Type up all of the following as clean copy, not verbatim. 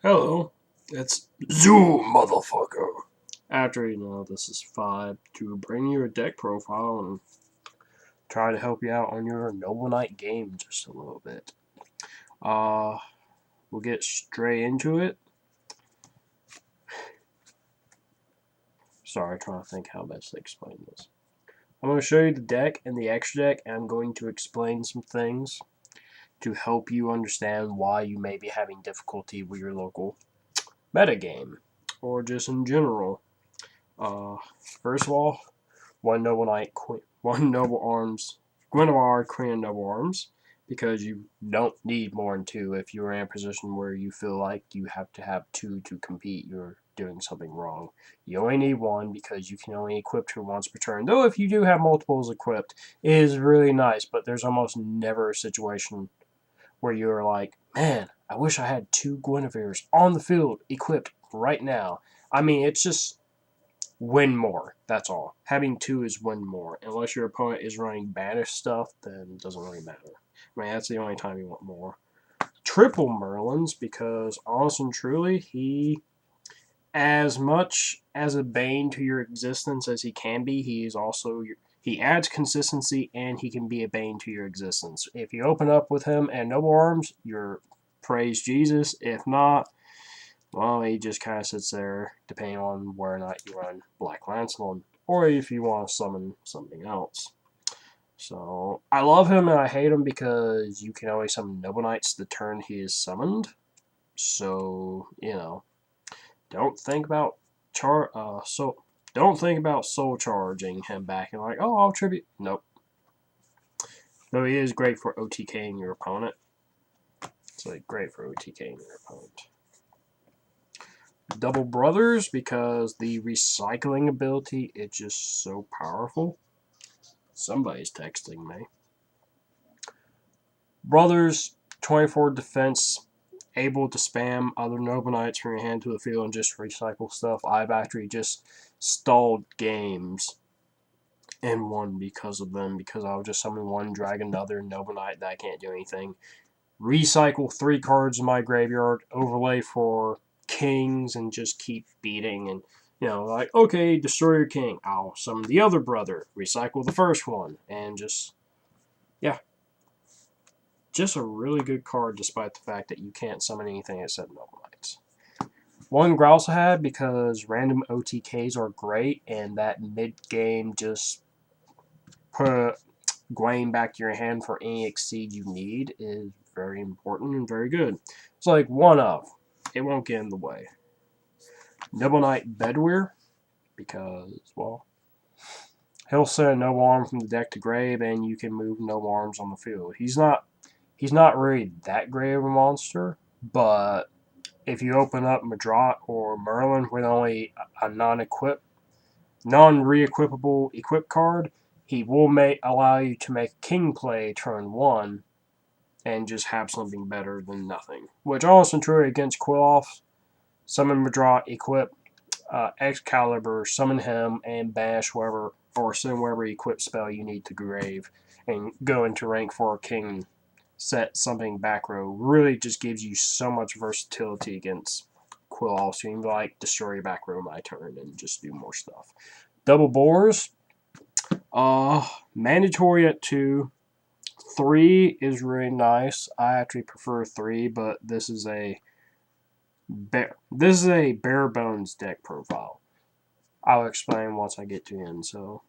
Hello, it's Zoom, motherfucker. After this is 5 to bring you a deck profile and try to help you out on your Noble Knight game just a little bit. Uh, we'll get straight into it. Sorry, trying to think how best to explain this. I'm going to show you the deck and the extra deck, and I'm going to explain some things to help you understand why you may be having difficulty with your local metagame, or just in general. Uh, First of all, one Noble Knight, one Noble Arms, Guinevere, Queen of Noble Arms, because you don't need more than two. If you're in a position where you feel like you have to have two to compete, you're doing something wrong. You only need one because you can only equip her once per turn. Though if you do have multiples equipped, it is really nice, but there's almost never a situation where you're like, man, I wish I had two Guineveres on the field equipped right now. I mean, it's just win more. That's all. Having two is win more. Unless your opponent is running banish stuff, then it doesn't really matter. I mean, that's the only time you want more. Triple Merlins, because honest and truly, he, as much as a bane to your existence as he can be, he is also he adds consistency and he can be a bane to your existence. If you open up with him and Noble Arms, you're praise Jesus. If not, well, he just kind of sits there depending on whether or not you run Black Lancelot or if you want to summon something else. So, I love him and I hate him because you can only summon Noble Knights the turn he is summoned. So, don't think about don't think about soul charging him back and like, oh, I'll tribute. Nope. Though he is great for OTKing your opponent. It's like great for OTKing your opponent. Double Brothers, because the recycling ability is just so powerful. Somebody's texting me. Brothers, 24 defense, able to spam other Noble Knights from your hand to the field and just recycle stuff. I've actually just stalled games and won because of them, because I'll just summon one, drag another Noble Knight that can't do anything. Recycle 3 cards in my graveyard, overlay for kings, and just keep beating. And, like, okay, destroy your king. I'll summon the other brother, recycle the first one, and just, yeah. Just a really good card, despite the fact that you can't summon anything except Noble Knights. One Grouse had, because random OTKs are great, and that mid-game just put Gwaine back to your hand for any exceed you need is very important and very good. It's like one of. It won't get in the way. Noble Knight Bedwyr, because, well, he'll send no arm from the deck to grave, and you can move no arms on the field. He's not really that great of a monster, but if you open up Madrat or Merlin with only a non-re-equipable equip card, he will allow you to make king play turn 1 and just have something better than nothing. Which, honestly and truly, against Quilloff, summon Madrat, equip Excalibur, summon him, and bash wherever, or send wherever equip spell you need to grave, and go into rank 4 king, set something back row. Really just gives you so much versatility against Quilloff, so you can like destroy your back row my turn and just do more stuff. Double Boars, mandatory at 2. 3 is really nice. I actually prefer 3, but this is a bare bones deck profile. I'll explain once I get to the end. So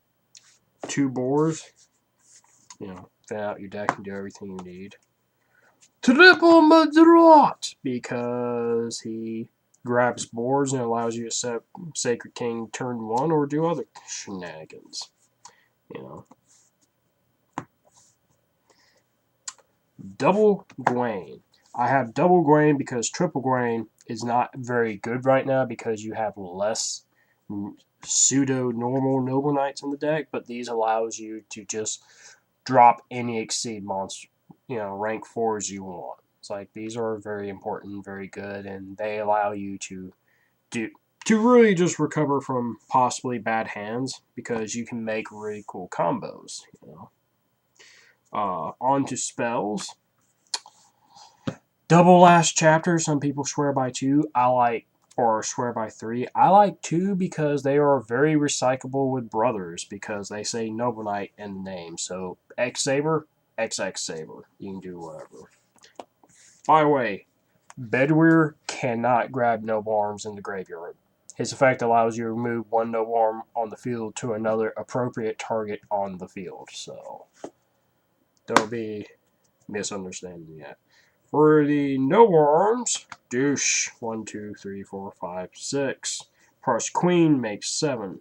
2 boars, thin out your deck and do everything you need. Triple Madrat, because he grabs boards and allows you to set Sacred King turn 1 or do other shenanigans. Double Gwaine. I have double Gwaine because triple Gwaine is not very good right now because you have less pseudo-normal Noble Knights in the deck, but these allows you to just drop any exceed monster, rank 4s you want. It's like these are very important, very good, and they allow you to really just recover from possibly bad hands because you can make really cool combos. On to spells. Double last chapter, some people swear by 2. I like, or swear by 3. I like 2 because they are very recyclable with brothers because they say Noble Knight in the name. So X Saber, XX Saber. You can do whatever. By the way, Bedwyr cannot grab Noble Arms in the graveyard. His effect allows you to move one Noble Arm on the field to another appropriate target on the field. So there'll be misunderstanding yet. For the Noble Arms, douche. 1, 2, 3, 4, 5, 6. Plus queen makes 7,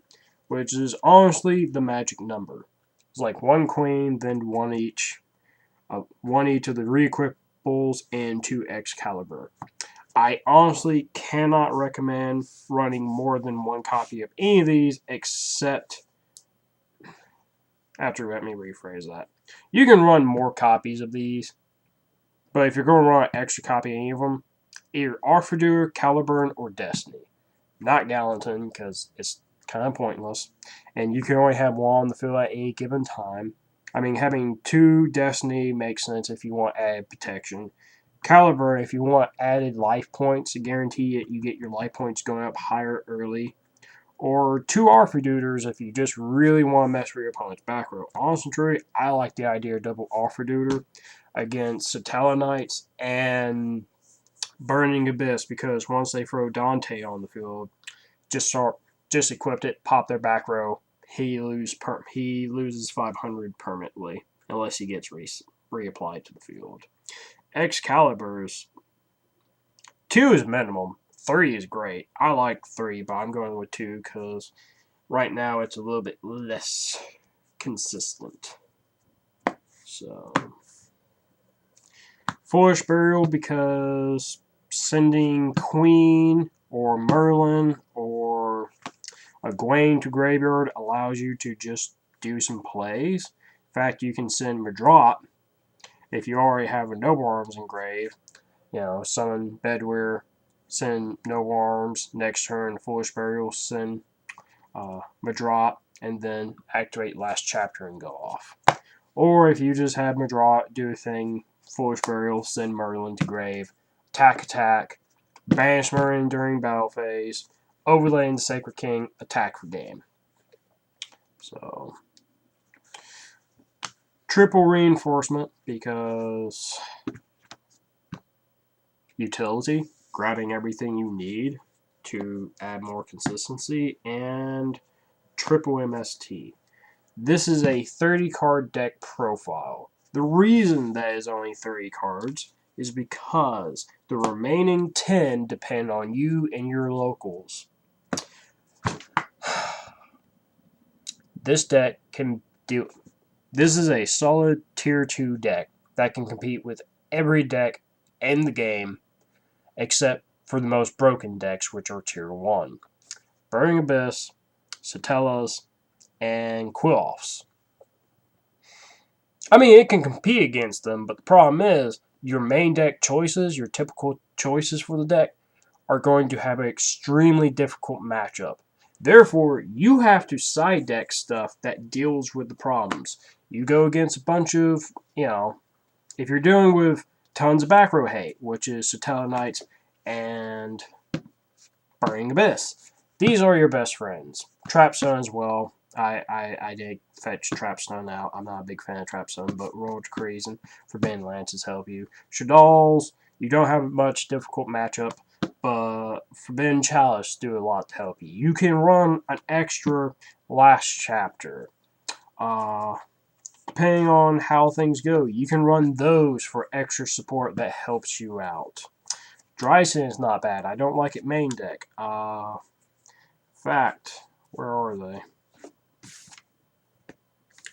which is honestly the magic number. It's like 1 queen, then 1 each. 1 each of the re-equipables and 2 Excalibur. I honestly cannot recommend running more than 1 copy of any of these, except... Actually, let me rephrase that. You can run more copies of these, but if you're going to run an extra copy of any of them, either Arthur, Caliburn, or Destiny. Not Gallatin, because it's kind of pointless. And you can only have 1 on the field at any given time. I mean, having 2 Destiny makes sense if you want added protection. Caliburn, if you want added life points to guarantee that you get your life points going up higher early. Or 2 Arthur if you just really want to mess with your opponent's back row. Honestly, I like the idea of double Arthur against Satella Knights and Burning Abyss, because once they throw Dante on the field, just equip it, pop their back row, he loses 500 permanently unless he gets reapplied to the field. Excalibur's 2 is minimum. 3 is great. I like 3, but I'm going with 2 because right now it's a little bit less consistent. So, Foolish Burial, because sending Queen or Merlin or a Egwene to graveyard allows you to just do some plays. In fact, you can send Madrot if you already have a Noble Arms engraved. You know, summon Bedwyr, send Noble Arms, next turn Foolish Burial, send Madrot, and then activate last chapter and go off. Or if you just have Madrot do a thing, Foolish Burial, send Merlin to grave, attack, banish Merlin during battle phase, overlay into Sacred King, attack for game. So, triple reinforcement because utility, grabbing everything you need to add more consistency, and triple MST. This is a 30-card deck profile. The reason that is only 30 cards is because the remaining 10 depend on you and your locals. This deck can do... This is a solid Tier 2 deck that can compete with every deck in the game except for the most broken decks, which are Tier 1. Burning Abyss, Satellas, and Quill-Offs. I mean, it can compete against them, but the problem is your main deck choices, your typical choices for the deck, are going to have an extremely difficult matchup. Therefore, you have to side deck stuff that deals with the problems. You go against a bunch of, if you're dealing with tons of back row hate, which is Satella Knights and Burning Abyss. These are your best friends. Trapstone as well. I did fetch Trapstone out. I'm not a big fan of Trapstone, but Royal Decrees and Forbidden Lances help you. Shaddolls, you don't have much difficult matchup, but Forbidden Chalice do a lot to help you. You can run an extra last chapter. Depending on how things go, you can run those for extra support that helps you out. Dryson is not bad. I don't like it main deck. Fact, where are they?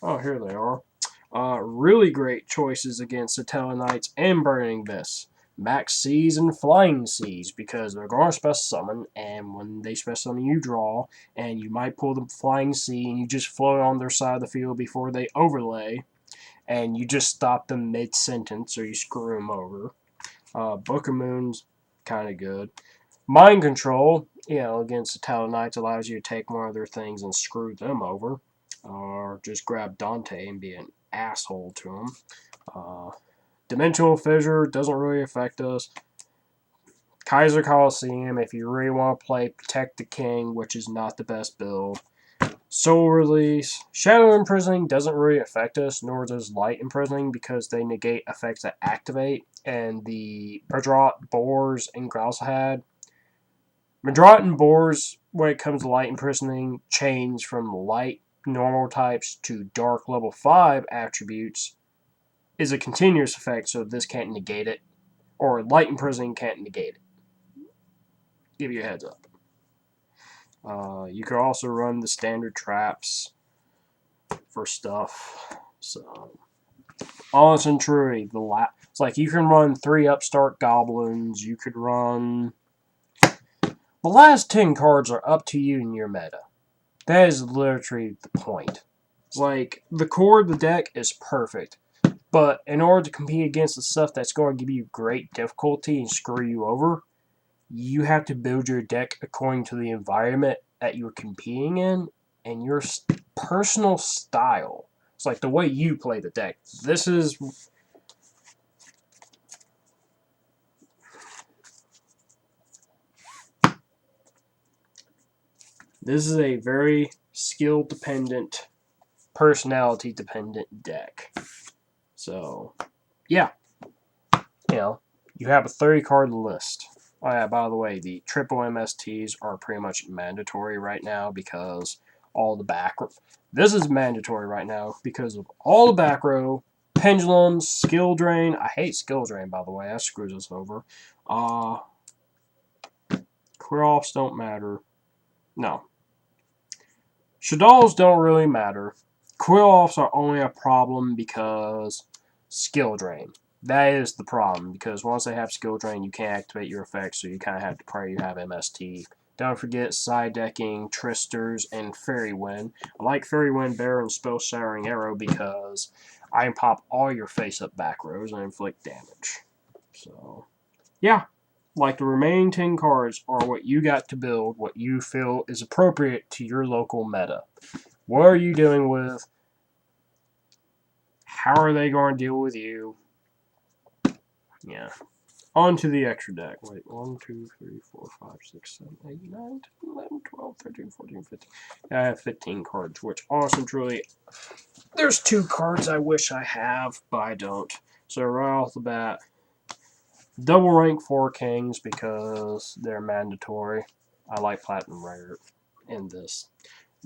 Oh, here they are. Really great choices against Satella Knights and Burning Abyss. Max Seas and Flying Seas, because they're going to special summon, and when they special summon, you draw, and you might pull the Flying Sea, and you just float on their side of the field before they overlay, and you just stop them mid-sentence, or you screw them over. Book of Moon's kind of good. Mind Control, against Satella Knights allows you to take one of their things and screw them over. Or just grab Dante and be an asshole to him. Dimensional Fissure doesn't really affect us. Kaiser Coliseum, if you really want to play Protect the King, which is not the best build. Soul Release. Shadow Imprisoning doesn't really affect us, nor does Light Imprisoning, because they negate effects that activate. And the Madrot, Boars, and Growlsahad. Madrot and Boars, when it comes to Light Imprisoning, change from light normal types to dark level 5 attributes, is a continuous effect, so this can't negate it. Or Light Imprisoning can't negate it. Give you a heads up. You could also run the standard traps for stuff. So, honest and truly, it's like you can run 3 upstart goblins. You could run. The last 10 cards are up to you in your meta. That is literally the point. It's like the core of the deck is perfect, but in order to compete against the stuff that's going to give you great difficulty and screw you over, you have to build your deck according to the environment that you're competing in and your personal style. It's like the way you play the deck. This is a very skill dependent, personality dependent deck. So, yeah. You have a 30 card list. Oh yeah, by the way, the triple MSTs are pretty much mandatory right now because all the back... This is mandatory right now because of all the back row, pendulums, skill drain. I hate skill drain, by the way. That screws us over. Clear-offs don't matter. No. Shaddolls don't really matter. Quill-offs are only a problem because skill drain. That is the problem, because once they have skill drain, you can't activate your effects, so you kind of have to pray you have MST. Don't forget side decking, Tristers, and Fairy Wind. I like Fairy Wind better than Spell Shattering Arrow because I can pop all your face-up back rows and inflict damage. So, yeah. Like the remaining 10 cards are what you got to build, what you feel is appropriate to your local meta. What are you dealing with? How are they going to deal with you? Yeah. On to the extra deck. Wait, 1, 2, 3, 4, 5, 6, 7, 8, 9, 10, 11, 12, 13, 14, 15. I have 15 cards, which awesome, truly. There's 2 cards I wish I have, but I don't. So right off the bat, double rank 4 kings because they're mandatory. I like Platinum Rare in this.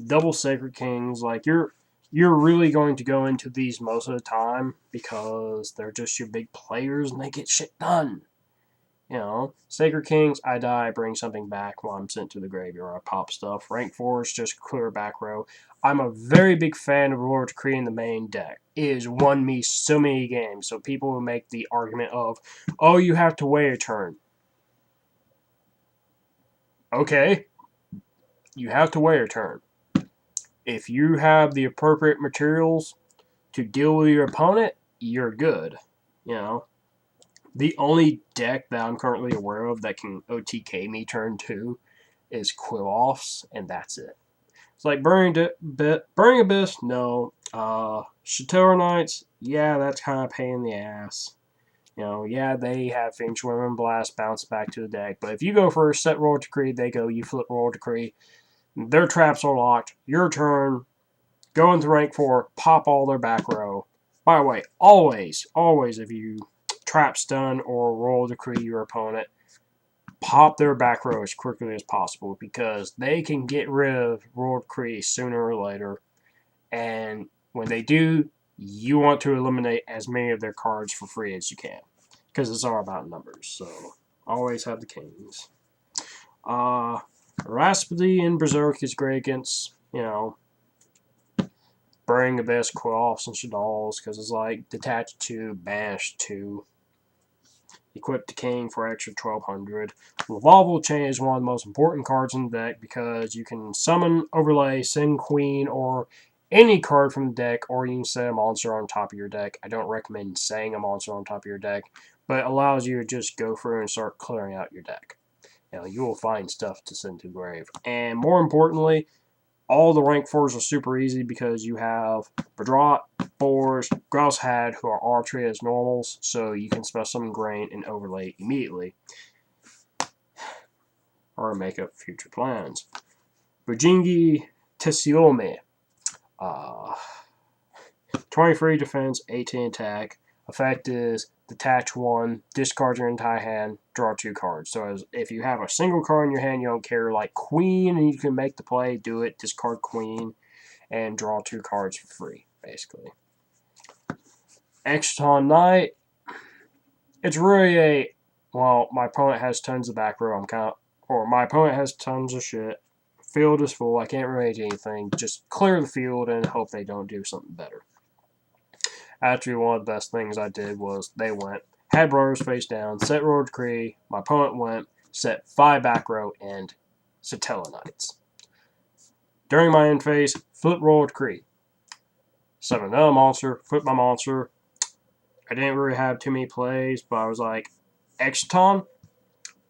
Double Sacred Kings, like you're really going to go into these most of the time because they're just your big players and they get shit done. Sacred Kings, I die, I bring something back while I'm sent to the graveyard. I pop stuff. Rank 4 is just clear back row. I'm a very big fan of Lord Decree in the main deck. It has won me so many games. So people will make the argument of, oh, you have to wait a turn. Okay. You have to wait a turn. If you have the appropriate materials to deal with your opponent, you're good. The only deck that I'm currently aware of that can OTK me turn 2 is Quill-offs, and that's it. It's like Burning Abyss, no. Shatter Knights, yeah, that's kind of a pain in the ass. Yeah, they have Finch Women Blast bounce back to the deck, but if you go first, set Royal Decree, they go, you flip Royal Decree, their traps are locked, your turn, go into rank 4, pop all their back row. By the way, always, if you trap stun or Royal Decree your opponent, pop their back row as quickly as possible because they can get rid of Royal Decree sooner or later. And when they do, you want to eliminate as many of their cards for free as you can because it's all about numbers. So always have the kings. Raspity and Berserk is great against, Burning Abyss, Quill-offs, and Shaddolls because it's like Detach 2, Banish 2. Equip the King for extra 1200. Revolvable Chain is one of the most important cards in the deck because you can summon, overlay, send Queen, or any card from the deck, or you can set a monster on top of your deck. I don't recommend setting a monster on top of your deck, but it allows you to just go through and start clearing out your deck. You will find stuff to send to grave. And more importantly, All the rank 4s are super easy because you have Bedrot, Boars, Grousehead, who are all treated as normals, so you can spell summon Grain and overlay immediately, or make up future plans. Bujingi Tessiome, 23 defense, 18 attack. Effect is detach 1, discard your entire hand, draw 2 cards. So if you have a single card in your hand, you don't care, like Queen, and you can make the play, do it, discard Queen, and draw 2 cards for free, basically. Exciton Knight, it's really well, my opponent has tons of back row, my opponent has tons of shit. Field is full, I can't really do anything, just clear the field and hope they don't do something better. Actually, one of the best things I did was they went, had Brothers face down, set Royal Decree, my opponent went, set 5 back row, and Satella Knights. During my end phase, flip Royal Decree. Summon another monster, flip my monster. I didn't really have too many plays, but I was like, Exciton,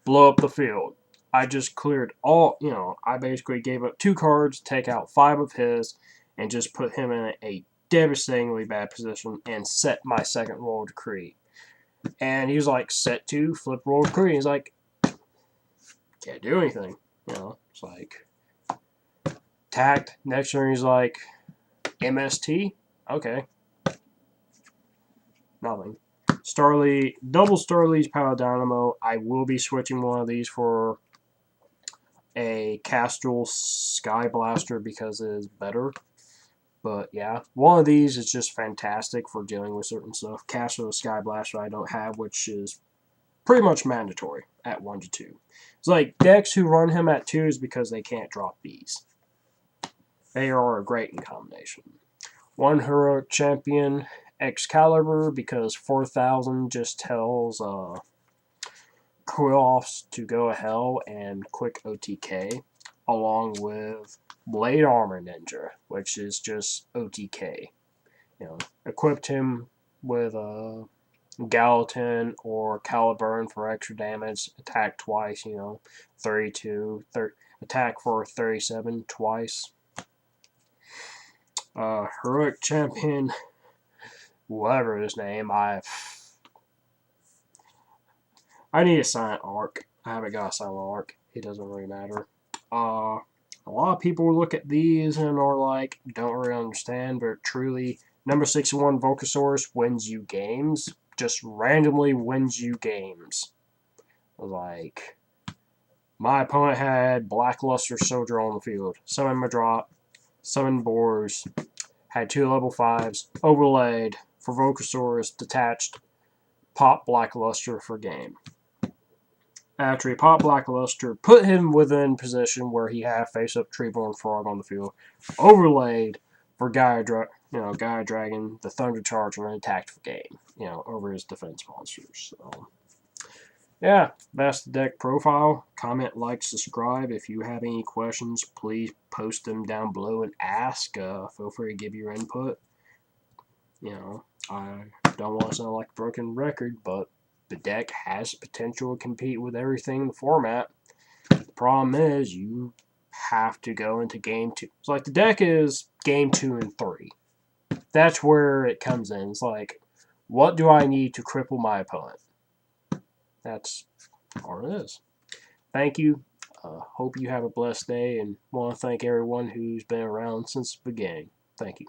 blow up the field. I just cleared all, I basically gave up 2 cards, take out 5 of his, and just put him in a devastatingly bad position and set my second Royal Decree. And he was like, set 2, flip Royal Decree. He's like, can't do anything. It's like, tacked. Next turn, he's like, MST? Okay. Nothing. Starly, double Starly's Power Dynamo. I will be switching one of these for a Castrol Sky Blaster because it is better. But yeah, one of these is just fantastic for dealing with certain stuff. Castrol Sky Blaster I don't have, which is pretty much mandatory at 1 to 2. It's like decks who run him at 2 is because they can't drop these. They are great in combination. One Heroic Champion Excalibur because 4,000 just tells Quill-Offs to go to hell and quick OTK, along with Blade Armor Ninja, which is just OTK. Equipped him with a Gallatin or Caliburn for extra damage, attack twice, 32, attack for 37 twice. Heroic Champion, whatever his name, I need a silent arc. I haven't got a silent arc. It doesn't really matter. A lot of people look at these and are like, don't really understand, but truly, number 61 Volcasaurus wins you games. Just randomly wins you games. Like, my opponent had Blackluster Soldier on the field. Summon Bedrot, summon Boars, had 2 level 5s, overlaid for Volcasaurus, detached, pop Blackluster for game. After he popped Blackluster, put him within position where he had face-up Treeborn Frog on the field, overlaid for Gaia Dragon, the Thunder Charger, and attacked for game, over his defense monsters. So, yeah, that's the deck profile. Comment, like, subscribe. If you have any questions, please post them down below and ask. Feel free to give your input. I don't want to sound like a broken record, but the deck has potential to compete with everything in the format. The problem is you have to go into game 2. It's like the deck is game 2 and 3. That's where it comes in. It's like, what do I need to cripple my opponent? That's all it is. Thank you. Hope you have a blessed day, and want to thank everyone who's been around since the beginning. Thank you.